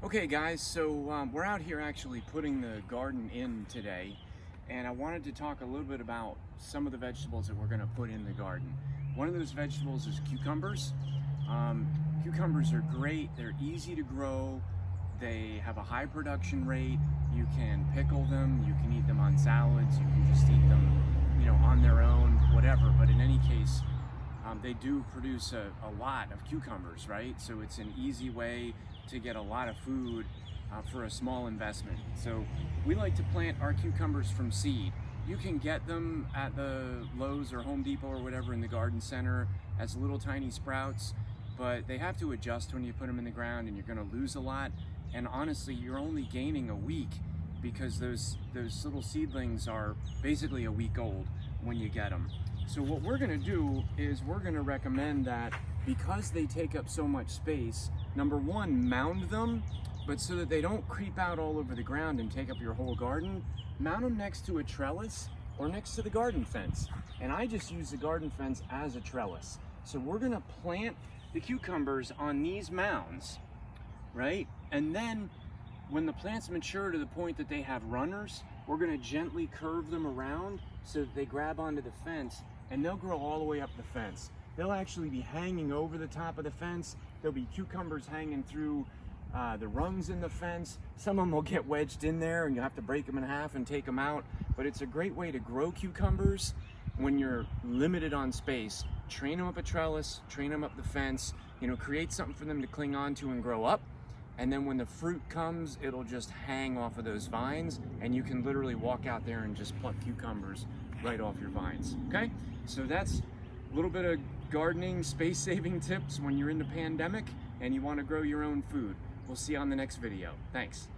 Okay guys, so we're out here actually putting the garden in today, and I wanted to talk a little bit about some of the vegetables that we're going to put in the garden. One of those vegetables is cucumbers. Cucumbers are great, they're easy to grow, they have a high production rate, you can pickle them, you can eat them on salads, you can just eat them, on their own, whatever, but in any case, they do produce a lot of cucumbers, right? So it's an easy way to get a lot of food for a small investment. So we like to plant our cucumbers from seed. You can get them at the Lowe's or Home Depot or whatever in the garden center as little tiny sprouts, but they have to adjust when you put them in the ground and you're gonna lose a lot. And honestly, you're only gaining a week because those little seedlings are basically a week old when you get them. So what we're gonna do is we're gonna recommend that because they take up so much space, number one, mound them, but so that they don't creep out all over the ground and take up your whole garden, mount them next to a trellis or next to the garden fence. And I just use the garden fence as a trellis. So we're gonna plant the cucumbers on these mounds, right? And then when the plants mature to the point that they have runners, we're gonna gently curve them around so that they grab onto the fence, and they'll grow all the way up the fence. They'll actually be hanging over the top of the fence. There'll be cucumbers hanging through the rungs in the fence. Some of them will get wedged in there and you'll have to break them in half and take them out. But it's a great way to grow cucumbers when you're limited on space. Train them up a trellis, train them up the fence, create something for them to cling on to and grow up. And then when the fruit comes, it'll just hang off of those vines and you can literally walk out there and just pluck cucumbers right off your vines, okay? So that's a little bit of gardening, space-saving tips when you're in the pandemic and you want to grow your own food. We'll see you on the next video. Thanks.